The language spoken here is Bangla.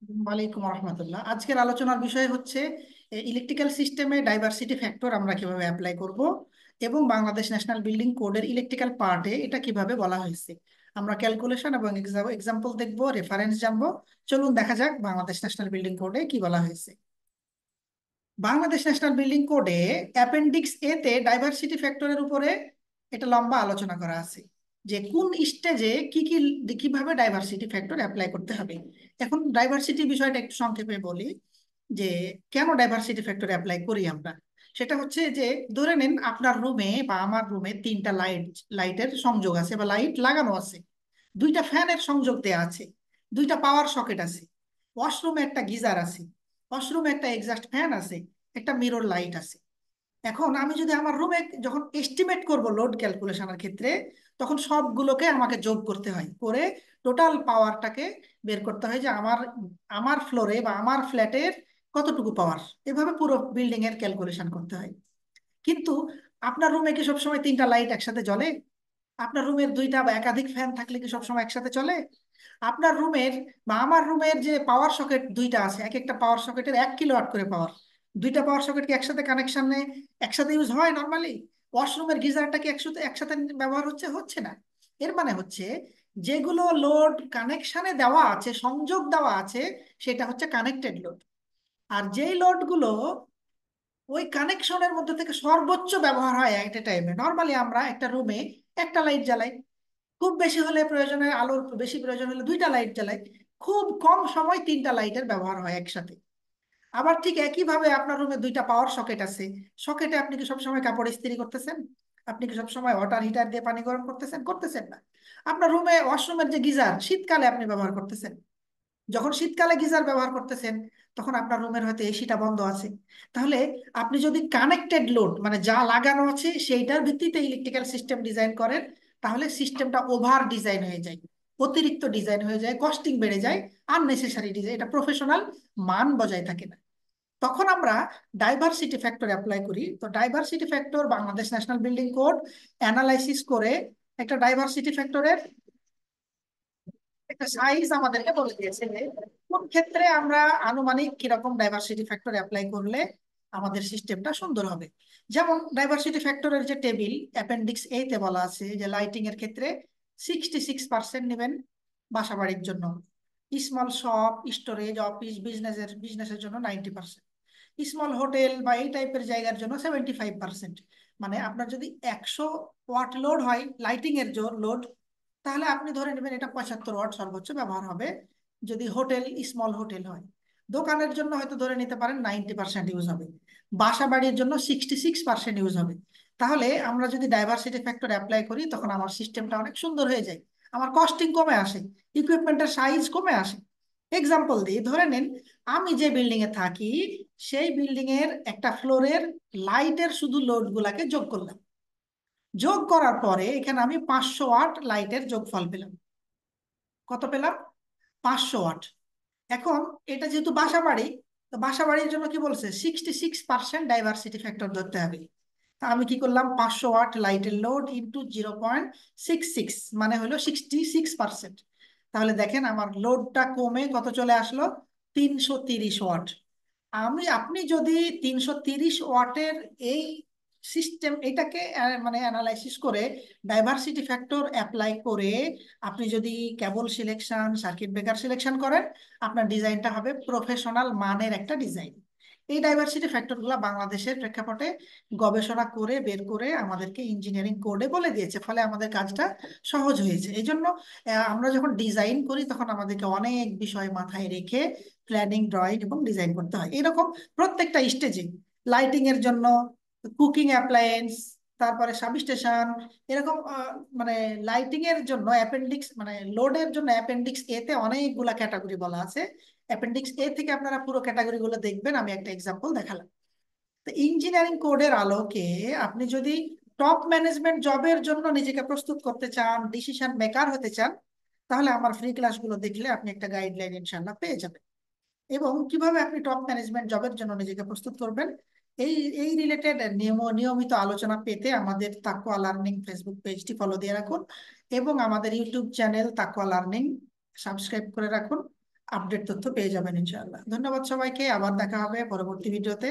ওয়ালাইকুম রহমতুল্লাহ। আজকের আলোচনার বিষয় হচ্ছে ইলেকট্রিক্যাল সিস্টেমে ডাইভার্সিটি ফ্যাক্টর আমরা কিভাবে অ্যাপ্লাই করব এবং বাংলাদেশ ন্যাশনাল বিল্ডিং কোডের ইলেকট্রিক্যাল পার্টে এটা কিভাবে বলা হয়েছে। আমরা ক্যালকুলেশন এবং এক্সাম্পল দেখব, রেফারেন্স জানবো। চলুন দেখা যাক বাংলাদেশ ন্যাশনাল বিল্ডিং কোডে কি বলা হয়েছে। বাংলাদেশ ন্যাশনাল বিল্ডিং কোডে অ্যাপেন্ডিক্স এ তে ডাইভার্সিটি ফ্যাক্টরের উপরে এটা লম্বা আলোচনা করা আছে যে কোন স্টেজে কি কি কিভাবে ডাইভার্সিটি ফ্যাক্টর অ্যাপ্লাই করতে হবে। এখন ডাইভার্সিটি বিষয়টা একটু সংক্ষেপে বলি যে কেন ডাইভার্সিটি ফ্যাক্টর অ্যাপ্লাই করি আমরা। সেটা হচ্ছে যে ধরে নিন আপনার রুমে বা আমার রুমে তিনটা লাইটের সংযোগ আছে বা লাইট লাগানো আছে, দুইটা ফ্যানের সংযোগ দেওয়া আছে, দুইটা পাওয়ার সকেট আছে, ওয়াশরুমে একটা গিজার আছে, ওয়াশরুমে একটা এক্সস্ট ফ্যান আছে, একটা মিরর লাইট আছে। এখন আমি যদি আমার রুমে যখন এস্টিমেট করব লোড ক্যালকুলেশনের ক্ষেত্রে, তখন সবগুলোকে আমাকে যোগ করতে হয়, করে টোটাল পাওয়ারটাকে বের করতে হয় যে আমার আমার ফ্লোরে বা আমার ফ্ল্যাটের কতটুকু পাওয়ার। এভাবে পুরো বিল্ডিং এর ক্যালকুলেশন করতে হয়। কিন্তু আপনার রুমে কি সবসময় তিনটা লাইট একসাথে জ্বলে? আপনার রুমের দুইটা বা একাধিক ফ্যান থাকলে কি সবসময় একসাথে চলে? আপনার রুমের বা আমার রুমের যে পাওয়ার সকেট দুইটা আছে, এক একটা পাওয়ার সকেটের 1 কিলোওয়াট করে পাওয়ার, দুইটা পাওয়ার সকেট কি একসাথে কানেকশনে একসাথে ইউজ হয় নর্মালি? ওয়াশরুমের গিজারটা কি একসাথে একসাথে ব্যবহার হচ্ছে? হচ্ছে না। এর মানে হচ্ছে যেগুলো লোড কানেকশনে দেওয়া আছে, সংযোগ দেওয়া আছে, সেটা হচ্ছে কানেক্টেড লোড। আর যেই লোডগুলো ওই কানেকশনের মধ্যে থেকে সর্বোচ্চ ব্যবহার হয় এট এ টাইমে, নর্মালি আমরা একটা রুমে একটা লাইট জ্বালাই, খুব বেশি হলে প্রয়োজনে আলোর বেশি প্রয়োজন হলে দুইটা লাইট জ্বালাই, খুব কম সময় তিনটা লাইটের ব্যবহার হয় একসাথে। আবার ঠিক একইভাবে আপনার রুমে দুইটা পাওয়ার সকেট আছে, সকেটে আপনি কি সবসময় কাপড় ইস্ত্রি করতেছেন? আপনি কি সবসময় ওয়াটার হিটার দিয়ে পানি গরম করতেছেন? করতেছেন না। আপনার রুমে ওয়াশরুমের যে গিজার শীতকালে আপনি ব্যবহার করতেছেন, যখন শীতকালে গিজার ব্যবহার করতেছেন তখন আপনার রুমের হয়তো এসিটা বন্ধ আছে। তাহলে আপনি যদি কানেক্টেড লোড মানে যা লাগানো আছে সেইটার ভিত্তিতে ইলেকট্রিক্যাল সিস্টেম ডিজাইন করেন, তাহলে সিস্টেমটা ওভার ডিজাইন হয়ে যায়, অতিরিক্ত ডিজাইন হয়ে যায়, কস্টিং বেড়ে যায়, আননেসেসারি ডিজাইন, এটা প্রফেশনাল মান বজায় থাকে না। তখন আমরা ডাইভার্সিটি ফ্যাক্টর অ্যাপ্লাই করি। তো diversity factor Bangladesh national building code analysis করে একটা ডাইভার্সিটি ফ্যাক্টরের একটা সাইজ আমাদেরকে বলে দিয়েছে যে কোন ক্ষেত্রে আমরা আনুমানিক কিরকম ডাইভার্সিটি ফ্যাক্টর অ্যাপ্লাই করলে আমাদের সিস্টেমটা সুন্দর হবে। যেমন ডাইভার্সিটি ফ্যাক্টরের যে টেবিল অ্যাপেন্ডিক্স এ তে বলা আছে যে লাইটিং এর ক্ষেত্রে 66% নেবেন বাসা বাড়ির জন্য, স্মল শপ স্টোরেজ অফিস বিজনেসের জন্য 90%, স্মল হোটেল বা এই টাইপের জায়গার জন্য 75%। মানে আপনার যদি 100 ওয়াট লোড হয় লাইটিং এর লোড, তাহলে আপনি ধরে নেবেন এটা 75 ওয়াট সর্বোচ্চ ব্যবহার হবে। যদি হোটেল স্মল হোটেল হয়, দোকানের জন্য হয়তো ধরে নিতে পারেন 90% ইউজ হবে, বাসা বাড়ির জন্য 66% ইউজ হবে। তাহলে আমরা যদি ডাইভার্সিটি ফ্যাক্টর অ্যাপ্লাই করি তখন আমার সিস্টেমটা অনেক সুন্দর হয়ে যায়, আমার কস্টিং কমে আসে, ইকুইপমেন্টের সাইজ কমে আসে। এক্সাম্পল দিই, ধরে নিন আমি যে বিল্ডিং এ থাকি সেই বিল্ডিং এর একটা ফ্লোরের লাইটের শুধু লোড গুলাকে যোগ করলাম, যোগ করার পরে এখানে আমি 500 ওয়াট লাইটের যোগফল পেলাম। কত পেলাম? 500 ওয়াট। এখন এটা যেহেতু বাসা বাড়ি, তো বাসা বাড়ির জন্য কি বলছে 66% ডাইভার্সিটি ফ্যাক্টর ধরতে হবে। তা আমি কি করলাম, 500 ওয়াট লাইটের লোড ইন্টু 0.66 মানে হলো 66%। তাহলে দেখেন আমার লোডটা কমে কত চলে আসলো, 330 ওয়াট। আপনি যদি 330 ওয়াটের এই সিস্টেম এটাকে মানে অ্যানালাইসিস করে ডাইভার্সিটি ফ্যাক্টর অ্যাপ্লাই করে আপনি যদি কেবল সিলেকশন সার্কিট ব্রেকার সিলেকশন করেন, আপনার ডিজাইনটা হবে প্রফেশনাল মানের একটা ডিজাইন। এই ডাইভার্সিটি ফ্যাক্টরগুলো বাংলাদেশের প্রেক্ষাপটে গবেষণা করে বের করে আমাদেরকে ইঞ্জিনিয়ারিং কোডে বলে দিয়েছে, ফলে আমাদের কাজটা সহজ হয়েছে। এই জন্য আমরা যখন ডিজাইন করি তখন আমাদেরকে অনেক বিষয় মাথায় রেখে প্ল্যানিং ড্রয়িং এবং ডিজাইন করতে হয়। এরকম প্রত্যেকটা স্টেজে লাইটিং এর জন্য, কুকিং অ্যাপ্লায়েন্স, তারপরে সাবস্টেশন, এরকম মানে লাইটিং এর জন্য অ্যাপেন্ডিক্স মানে লোডের জন্য অ্যাপেন্ডিক্স এ তে অনেকগুলা ক্যাটাগরি বলা আছে। অ্যাপেন্ডিক্স এ থেকে আপনারা পুরো ক্যাটাগরি গুলো দেখবেন, আমি একটা এক্সাম্পল দেখালাম। তো ইঞ্জিনিয়ারিং কোডের আলোকে আপনি যদি টপ ম্যানেজমেন্ট জবের জন্য নিজেকে প্রস্তুত করতে চান, ডিসিশন মেকার হতে চান, তাহলে আমার ফ্রি ক্লাসগুলো দেখলে আপনি একটা গাইডলাইন ইনশাল্লাহ পেয়ে যাবেন। এবং কিভাবে আপনি টপ ম্যানেজমেন্ট জবের জন্য নিজেকে প্রস্তুত করবেন, এই এই রিলেটেড নিয়মিত আলোচনা পেতে আমাদের তাকওয়া লার্নিং ফেসবুক পেজটি ফলো দিয়ে রাখুন এবং আমাদের ইউটিউব চ্যানেল তাকওয়া লার্নিং সাবস্ক্রাইব করে রাখুন। আপডেট তথ্য পেয়ে যাবেন ইনশাআল্লাহ। ধন্যবাদ সবাইকে, আবার দেখা হবে পরবর্তী ভিডিওতে।